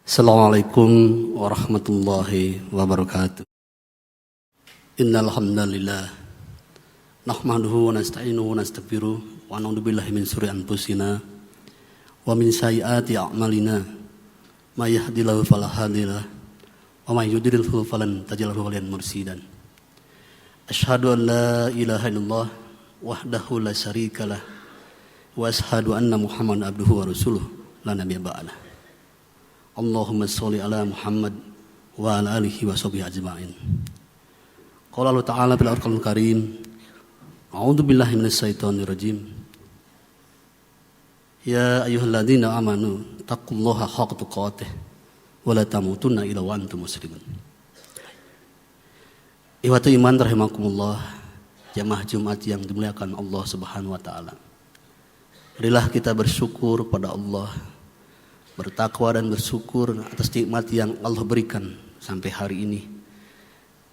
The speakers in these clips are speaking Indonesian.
Assalamualaikum warahmatullahi wabarakatuh. Innal hamdalillah nahmaduhu wa nasta'inuhu wa nastaghfiruh wa na'udzu billahi min shururi anfusina wa min sayyiati a'malina may yahdihillahu fala hadiyalah wa may yudlilhu falan tajida lahu waliyan mursyida. Asyhadu an la ilaha illallah wahdahu la syarikalah wa asyhadu anna Muhammadan abduhu wa rasuluh la nabiyya ba'dah. Allahumma sholli ala Muhammad wa ala alihi wa sahbihi ajma'in. Qala Allah Ta'ala fil Qur'anil Karim, a'udzu billahi minasy syaithanir rajim. Ya ayyuhalladzina amanu taqullaha haqqa tuqatih wa la tamutunna illa wa antum muslimun. Ikhwatu iman rahimakumullah, jamaah Jumat yang dimuliakan Allah Subhanahu wa taala. Marilah kita bersyukur pada Allah, bertakwa dan bersyukur atas nikmat yang Allah berikan sampai hari ini.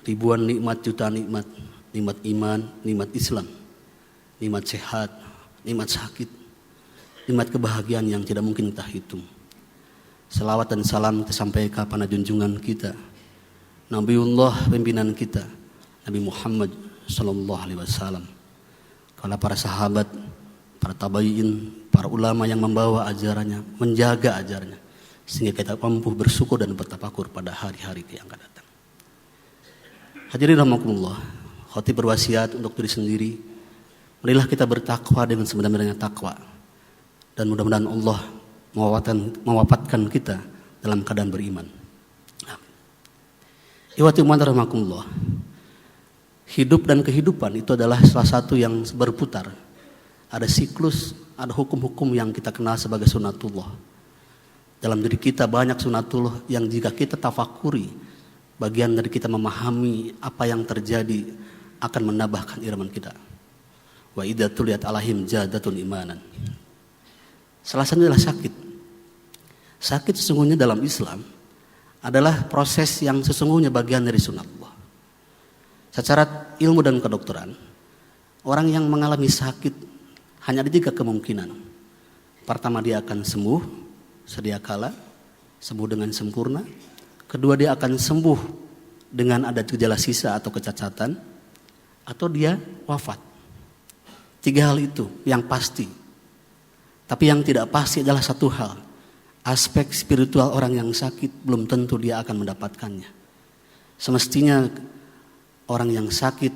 Ribuan nikmat, jutaan nikmat, nikmat iman, nikmat Islam, nikmat sehat, nikmat sakit, nikmat kebahagiaan yang tidak mungkin kita hitung. Salawat dan salam kita sampaikan kepada junjungan kita, Nabiullah pimpinan kita, Nabi Muhammad sallallahu alaihi wasallam. Kepada para sahabat, para tabi'in, para ulama yang membawa ajarannya, menjaga ajarannya, sehingga kita mampu bersyukur dan bertafakur pada hari-hari yang akan datang. Hadirin rahimakumullah, khatib berwasiat untuk diri sendiri, marilah kita bertakwa dengan sebenarnya takwa, dan mudah-mudahan Allah mewafatkan kita dalam keadaan beriman. Ikhwati iman rahimakumullah, hidup dan kehidupan itu adalah salah satu yang berputar. Ada siklus, ada hukum-hukum yang kita kenal sebagai sunatullah. Dalam diri kita banyak sunatullah yang jika kita tafakuri, bagian dari kita memahami apa yang terjadi akan menambahkan iman kita. Wa idza tuliyat alaihim zadatul imanan. Salah satunya adalah sakit. Sakit sesungguhnya dalam Islam adalah proses yang sesungguhnya bagian dari sunatullah. Secara ilmu dan kedokteran, orang yang mengalami sakit hanya ada 3 kemungkinan. Pertama, dia akan sembuh sedia kala, sembuh dengan sempurna. Kedua, dia akan sembuh dengan ada gejala sisa atau kecacatan, atau dia wafat. 3 hal itu yang pasti. Tapi yang tidak pasti adalah satu hal. Aspek spiritual orang yang sakit belum tentu dia akan mendapatkannya. Semestinya orang yang sakit,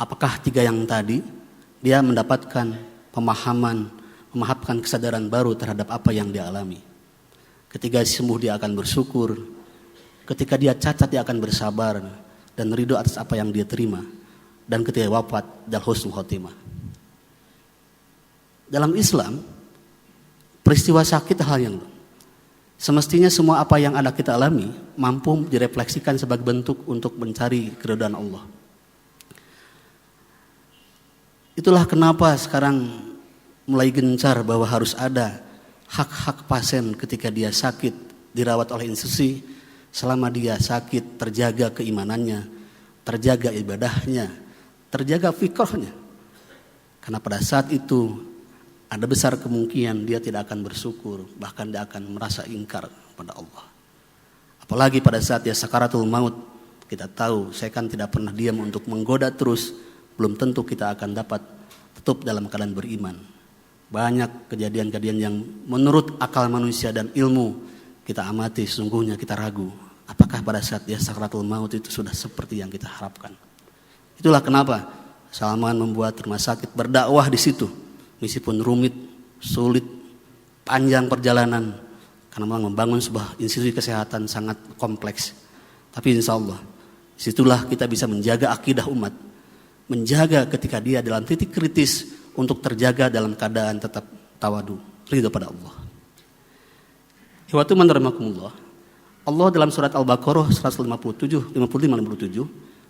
apakah 3 yang tadi, dia mendapatkan memahamkan kesadaran baru terhadap apa yang dia alami. Ketika sembuh dia akan bersyukur, ketika dia cacat dia akan bersabar dan ridho atas apa yang dia terima, dan ketika wafat dal husnul khotimah. Dalam Islam, peristiwa sakit hal yang semestinya semua apa yang ada kita alami mampu direfleksikan sebagai bentuk untuk mencari keridhaan Allah. Itulah kenapa sekarang mulai gencar bahwa harus ada hak-hak pasien ketika dia sakit, dirawat oleh institusi. Selama dia sakit, terjaga keimanannya, terjaga ibadahnya, terjaga fikrahnya. Karena pada saat itu ada besar kemungkinan dia tidak akan bersyukur, bahkan dia akan merasa ingkar pada Allah. Apalagi pada saat dia sakaratul maut, kita tahu setan tidak pernah diam untuk menggoda terus. Belum tentu kita akan dapat tetap dalam keadaan beriman. Banyak kejadian-kejadian yang menurut akal manusia dan ilmu kita amati, sesungguhnya kita ragu. Apakah pada saat dia sakaratul maut itu sudah seperti yang kita harapkan? Itulah kenapa Salman membuat rumah sakit berdakwah di situ. Meskipun rumit, sulit, panjang perjalanan. Karena memang membangun sebuah institusi kesehatan sangat kompleks. Tapi insya Allah, disitulah kita bisa menjaga akidah umat. Menjaga ketika dia dalam titik kritis untuk terjaga dalam keadaan tetap tawadu, ridho pada Allah. Ikhwatu man rahimakumullah, Allah dalam surat Al-Baqarah 155-57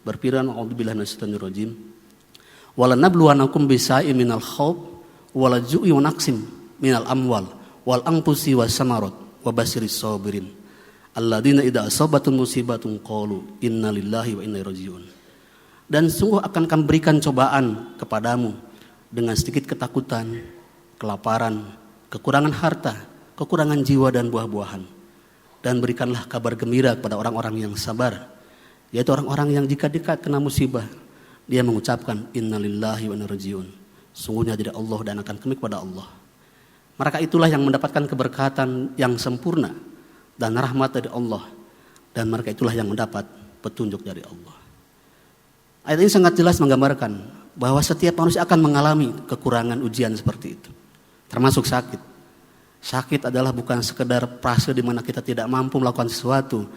berfirman, a'udzubillahi minasyaitonir rajim, walanabluwanakum bisa'im minal khawf wal ju'i wa naqsim minal amwal wal anfusi was samarat wa basyiris sabirin alladzina idza asabatun musibatun qalu inna lillahi wa inna ilaihi raji'un. Dan sungguh akan kami berikan cobaan kepadamu dengan sedikit ketakutan, kelaparan, kekurangan harta, kekurangan jiwa dan buah-buahan. dan berikanlah kabar gembira kepada orang-orang yang sabar, yaitu orang-orang yang jika dekat kena musibah dia mengucapkan innalillahi wa inna ilaihi rajiun, sungguhnya dari Allah dan akan kembali kepada Allah. Mereka itulah yang mendapatkan keberkatan yang sempurna dan rahmat dari Allah, dan mereka itulah yang mendapat petunjuk dari Allah. Ayat ini sangat jelas menggambarkan bahwa setiap manusia akan mengalami kekurangan ujian seperti itu, termasuk sakit. Sakit adalah bukan sekedar fase di mana kita tidak mampu melakukan sesuatu,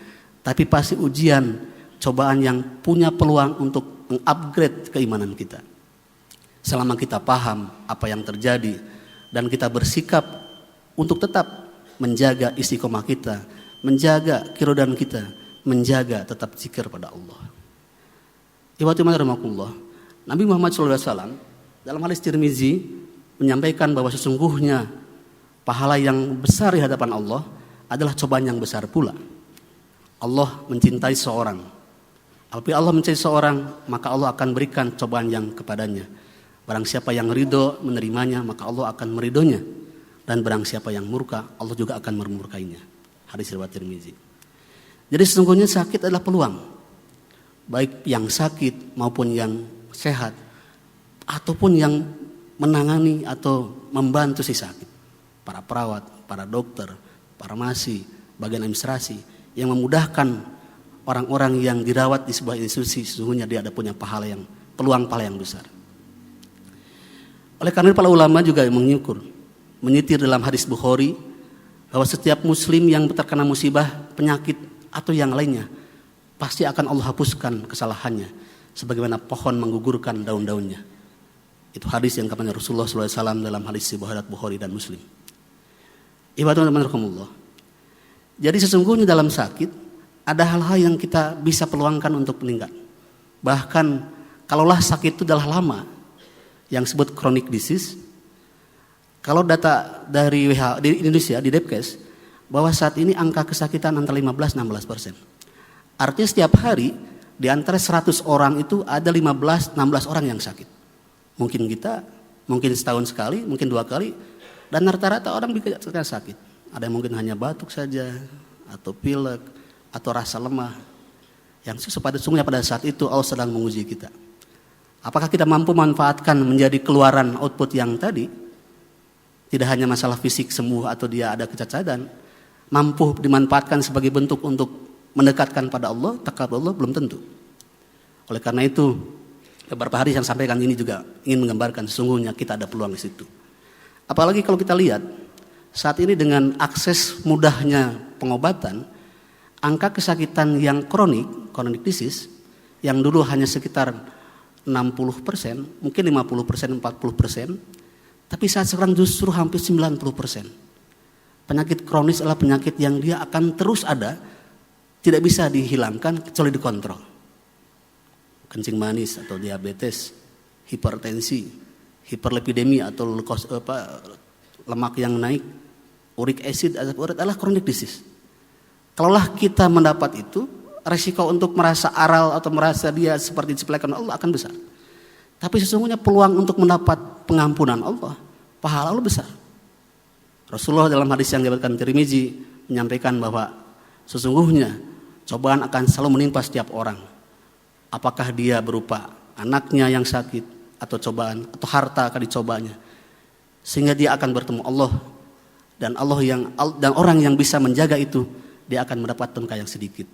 tapi pasti ujian, cobaan yang punya peluang untuk mengupgrade keimanan kita. Selama kita paham apa yang terjadi dan kita bersikap untuk tetap menjaga istiqomah kita, menjaga kirodan kita, menjaga tetap zikir pada Allah. Nabi Muhammad SAW dalam hadis Tirmizi menyampaikan bahwa sesungguhnya pahala yang besar di hadapan Allah adalah cobaan yang besar pula. Allah mencintai seorang. Apabila Allah mencintai seorang, maka Allah akan berikan cobaan yang kepadanya. Barang siapa yang ridho menerimanya, maka Allah akan meridonya. Dan barang siapa yang murka, Allah juga akan memurkainya. Hadis riwayat Tirmizi. Jadi sesungguhnya sakit adalah peluang. Baik yang sakit maupun yang sehat, ataupun yang menangani atau membantu si sakit. Para perawat, para dokter, farmasi, bagian administrasi yang memudahkan orang-orang yang dirawat di sebuah institusi, sesungguhnya dia ada punya peluang pahala yang besar. Oleh karena itu para ulama juga menyitir dalam hadis Bukhari bahwa setiap muslim yang terkena musibah, penyakit atau yang lainnya pasti akan Allah hapuskan kesalahannya sebagaimana pohon menggugurkan daun-daunnya. Itu hadis yang katanya Rasulullah SAW dalam hadis Bukhari dan Muslim. Ibadahullah. Jadi sesungguhnya dalam sakit ada hal-hal yang kita bisa peluangkan untuk meningkat. Bahkan kalaulah sakit itu adalah lama, yang disebut chronic disease. Kalau data dari WHO di Indonesia di Depkes bahwa saat ini angka kesakitan antara 15-16%. Artinya setiap hari di antara 100 orang itu ada 15-16 orang yang sakit. Mungkin kita, mungkin setahun sekali, mungkin 2 kali. Dan rata-rata orang bisa sakit. Ada yang mungkin hanya batuk saja, atau pilek, atau rasa lemah. Yang sesungguhnya pada saat itu Allah sedang menguji kita. Apakah kita mampu memanfaatkan menjadi keluaran output yang tadi? Tidak hanya masalah fisik sembuh atau dia ada kecacatan. Mampu dimanfaatkan sebagai bentuk untuk mendekatkan pada Allah, takabur Allah, belum tentu. Oleh karena itu, beberapa hadis yang sampaikan ini juga ingin menggambarkan sesungguhnya kita ada peluang di situ. Apalagi kalau kita lihat saat ini dengan akses mudahnya pengobatan, angka kesakitan yang chronic disease yang dulu hanya sekitar 60%, mungkin 50%, 40%, tapi saat sekarang justru hampir 90%. Penyakit kronis adalah penyakit yang dia akan terus ada, tidak bisa dihilangkan kecuali dikontrol. Kencing manis atau diabetes, hipertensi, hiperlipidemi atau lemak yang naik, uric acid, asam urat adalah chronic disease. Kalaulah kita mendapat itu, resiko untuk merasa aral atau merasa dia seperti diciptakan Allah akan besar. Tapi sesungguhnya peluang untuk mendapat pengampunan Allah, pahala Allah besar. Rasulullah dalam hadis yang diriwayatkan Tirmizi menyampaikan bahwa sesungguhnya cobaan akan selalu menimpa setiap orang. Apakah dia berupa anaknya yang sakit atau cobaan atau harta akan dicobanya, sehingga dia akan bertemu Allah dan orang yang bisa menjaga itu dia akan mendapat tengkah yang sedikit.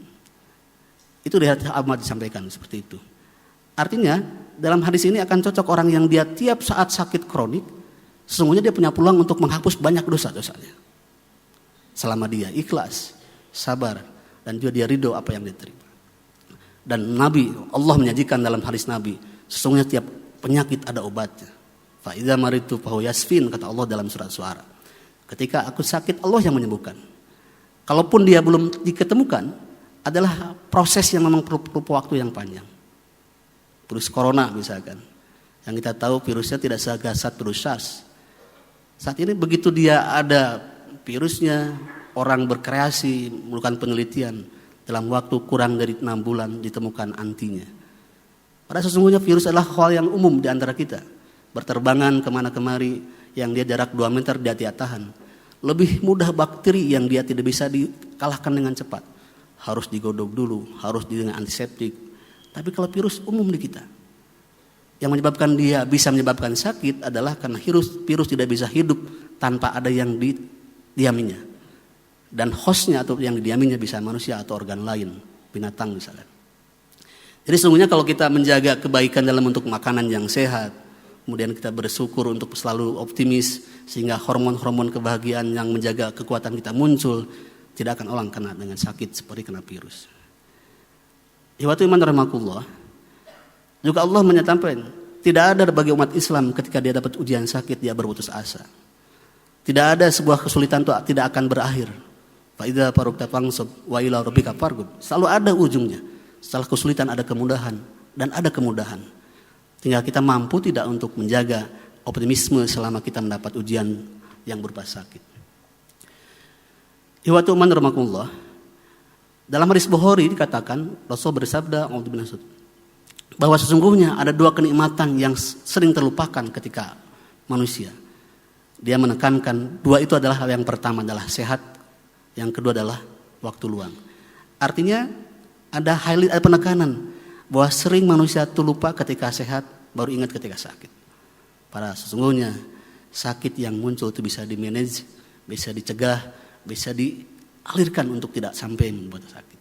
Itu di hadis Ahmad disampaikan seperti itu. Artinya dalam hadis ini akan cocok orang yang dia tiap saat sakit kronik, sesungguhnya dia punya peluang untuk menghapus banyak dosa-dosanya. Selama dia ikhlas, sabar, dan juga dia ridho apa yang diterima. Dan Nabi, Allah menyajikan dalam hadis Nabi, sesungguhnya tiap penyakit ada obatnya. Fa idza maritu fa huwa yasfin, kata Allah dalam surat Syuara. Ketika aku sakit, Allah yang menyembuhkan. Kalaupun dia belum diketemukan, adalah proses yang memang perlu waktu yang panjang. Virus corona misalkan, yang kita tahu virusnya tidak segasat virus SARS. Saat ini begitu dia ada virusnya, orang berkreasi melakukan penelitian, dalam waktu kurang dari 6 bulan ditemukan antinya. Padahal sesungguhnya virus adalah hal yang umum di antara kita. Berterbangan kemana kemari, yang dia jarak 2 meter dia tidak tahan. Lebih mudah bakteri yang dia tidak bisa dikalahkan dengan cepat. Harus digodok dulu, harus dengan antiseptik. Tapi kalau virus umum di kita, yang menyebabkan dia bisa menyebabkan sakit adalah karena virus tidak bisa hidup tanpa ada yang didiaminya. Dan hostnya atau yang didiaminya bisa manusia atau organ lain, binatang misalnya. Jadi sesungguhnya kalau kita menjaga kebaikan dalam bentuk makanan yang sehat, kemudian kita bersyukur untuk selalu optimis, sehingga hormon-hormon kebahagiaan yang menjaga kekuatan kita muncul, tidak akan orang kena dengan sakit seperti kena virus. Ikhwatu iman rahimakumullah, juga Allah menyatakan tidak ada bagi umat Islam ketika dia dapat ujian sakit dia berputus asa. Tidak ada sebuah kesulitan itu tidak akan berakhir. Fa idza faragta fansab wa ila rabbika farghab. Selalu ada ujungnya. Setelah kesulitan ada kemudahan dan ada kemudahan. Tinggal kita mampu tidak untuk menjaga optimisme selama kita mendapat ujian yang berupa sakit. Ikhwatu man rahimakumullah. Dalam hadis Bukhari dikatakan Rasul bersabda bahwa sesungguhnya ada dua kenikmatan yang sering terlupakan ketika manusia. Dia menekankan dua itu adalah hal yang pertama adalah sehat, yang kedua adalah waktu luang. Artinya ada penekanan bahwa sering manusia itu lupa ketika sehat, baru ingat ketika sakit. Padahal sesungguhnya sakit yang muncul itu bisa dimanage, bisa dicegah, bisa dialirkan untuk tidak sampai membuat sakit.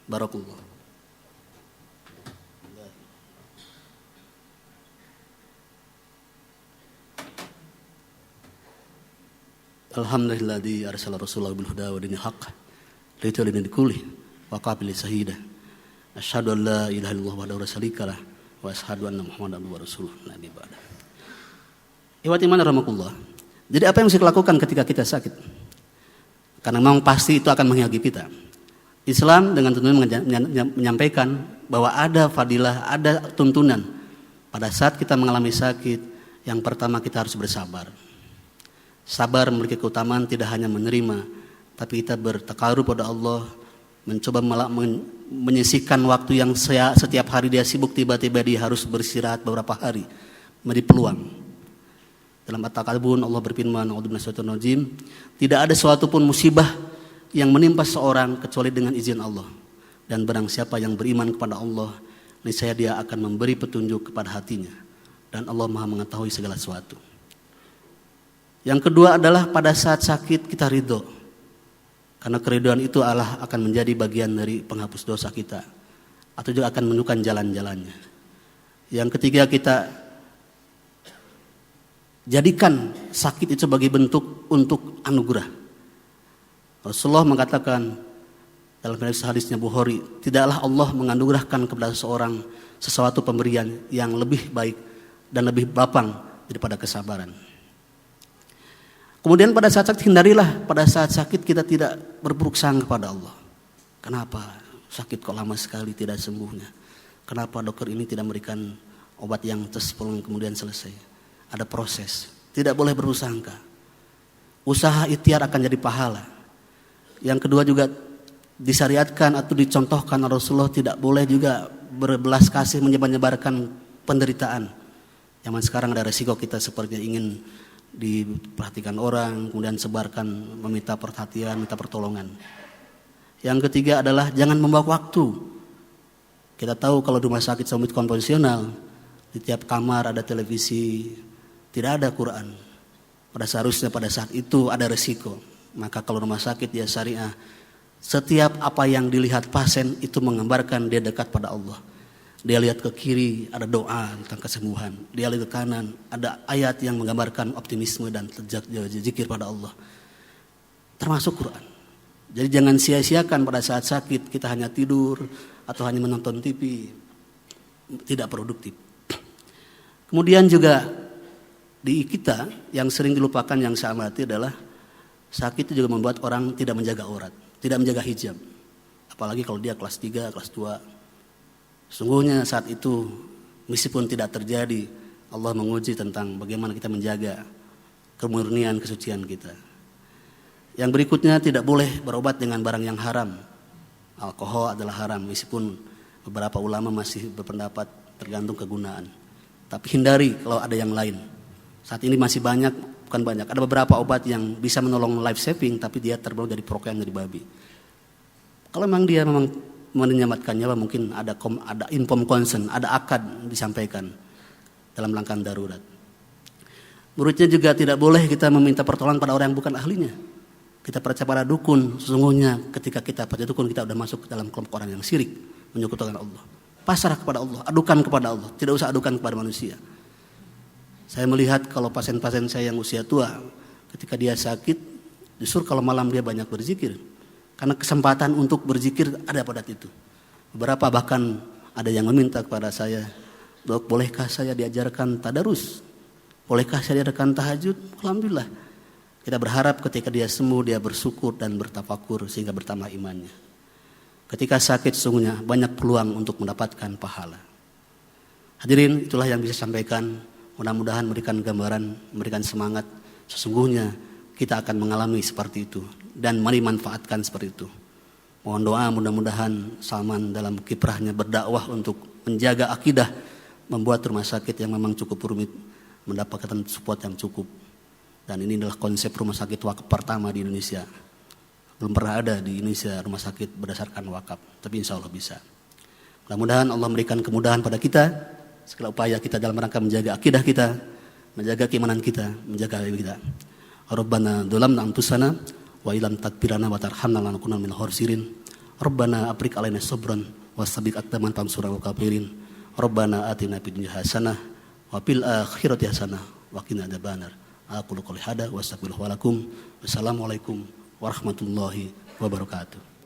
Barakallah. Alhamdulilladzi arsala rasulahu bil huda wa dinil haqq litubayyana likulli wa qabil sahida. Asyhadu an la ilaha illallah wahdahu la syarikalah wa asyhadu anna Muhammadan abduhu wa rasuluh nabi ba'da. Ikhwati iman rahimakumullah. Jadi apa yang mesti lakukan ketika kita sakit? Karena memang pasti itu akan menghakimi kita. Islam dengan tuntunan menyampaikan bahwa ada fadilah, ada tuntunan. Pada saat kita mengalami sakit, yang pertama kita harus bersabar. Sabar memiliki keutamaan tidak hanya menerima, tapi kita bertakarub pada Allah, mencoba menyisihkan waktu yang setiap hari dia sibuk, tiba-tiba dia harus beristirahat beberapa hari, memberi peluang. Dalam At-Takabun Allah berfirman, tidak ada suatu pun musibah yang menimpa seorang kecuali dengan izin Allah. Dan barang siapa yang beriman kepada Allah, niscaya dia akan memberi petunjuk kepada hatinya. Dan Allah Maha mengetahui segala sesuatu. Yang kedua adalah pada saat sakit kita ridho. Karena keridhaan itu Allah akan menjadi bagian dari penghapus dosa kita. Atau juga akan menunjukkan jalan-jalannya. Yang ketiga kita jadikan sakit itu sebagai bentuk untuk anugerah. Rasulullah mengatakan dalam hadisnya Bukhari, tidaklah Allah menganugerahkan kepada seseorang sesuatu pemberian yang lebih baik dan lebih lapang daripada kesabaran. Kemudian pada saat sakit hindarilah pada saat sakit kita tidak berburuk sangka kepada Allah. Kenapa sakit kok lama sekali tidak sembuhnya? Kenapa dokter ini tidak memberikan obat yang pulang kemudian selesai? Ada proses. Tidak boleh berburuk sangka. Usaha ikhtiar akan jadi pahala. Yang kedua juga disyariatkan atau dicontohkan Rasulullah tidak boleh juga berbelas kasih menyebarkan penderitaan. Zaman sekarang ada resiko kita sepertinya ingin diperhatikan orang, kemudian sebarkan, meminta perhatian, minta pertolongan. Yang ketiga adalah jangan membawa waktu. Kita tahu kalau di rumah sakit sumit konvensional, di tiap kamar ada televisi, tidak ada Quran. Seharusnya pada saat itu ada resiko. Maka kalau rumah sakit dia syariah, setiap apa yang dilihat pasien itu menggambarkan dia dekat pada Allah. Dia lihat ke kiri ada doa tentang kesembuhan. Dia lihat ke kanan ada ayat yang menggambarkan optimisme dan zikir pada Allah. Termasuk Quran. Jadi jangan sia-siakan pada saat sakit kita hanya tidur atau hanya menonton TV. Tidak produktif. Kemudian juga di kita yang sering dilupakan yang saya amati adalah sakit itu juga membuat orang tidak menjaga aurat, tidak menjaga hijab. Apalagi kalau dia kelas 3, kelas 2. Sungguhnya saat itu meskipun tidak terjadi, Allah menguji tentang bagaimana kita menjaga kemurnian kesucian kita. Yang berikutnya tidak boleh berobat dengan barang yang haram. Alkohol adalah haram meskipun beberapa ulama masih berpendapat tergantung kegunaan. Tapi hindari kalau ada yang lain. Saat ini masih banyak bukan banyak. Ada beberapa obat yang bisa menolong life saving, tapi dia terbuat dari protein dari babi. Kalau memang dia memang menyelamatkan nyawa, mungkin ada inform consent, ada akad disampaikan dalam langkah darurat. Berikutnya juga tidak boleh kita meminta pertolongan pada orang yang bukan ahlinya. Kita percaya pada dukun, sesungguhnya ketika kita percaya dukun, kita sudah masuk ke dalam kelompok orang yang syirik, menyekutukan Allah. Pasrah kepada Allah, adukan kepada Allah, tidak usah adukan kepada manusia. Saya melihat kalau pasien-pasien saya yang usia tua, ketika dia sakit, justru kalau malam dia banyak berzikir. Karena kesempatan untuk berzikir ada pada itu. Beberapa bahkan ada yang meminta kepada saya, "Dok, bolehkah saya diajarkan tadarus? Bolehkah saya diajarkan tahajud?" Alhamdulillah. Kita berharap ketika dia sembuh, dia bersyukur dan bertafakur sehingga bertambah imannya. Ketika sakit sesungguhnya banyak peluang untuk mendapatkan pahala. Hadirin, itulah yang bisa sampaikan. Mudah-mudahan memberikan gambaran, memberikan semangat. Sesungguhnya kita akan mengalami seperti itu dan mari manfaatkan seperti itu. Mohon doa mudah-mudahan Salman dalam kiprahnya berdakwah untuk menjaga akidah, membuat rumah sakit yang memang cukup rumit mendapatkan support yang cukup. Dan ini adalah konsep rumah sakit wakaf pertama di Indonesia. Belum pernah ada di Indonesia rumah sakit berdasarkan wakaf, tapi insya Allah bisa. Mudah-mudahan Allah memberikan kemudahan pada kita, segala upaya kita dalam rangka menjaga akidah kita, menjaga keimanan kita, menjaga diri kita. Rabbana dzalamna anfusana wa illam taghfir lana wa tarhamna lanakunanna minal khasirin. Rabbana afriq alaina sabran wasabiq aqdaman fansurna al kafirin. Rabbana atina fid dunya hasanah wa fil akhirati hasanah wa qina adzabannar. Aqulu qouli hadza wa astaghfirullaha wa lakum. Wassalamualaikum warahmatullahi wabarakatuh.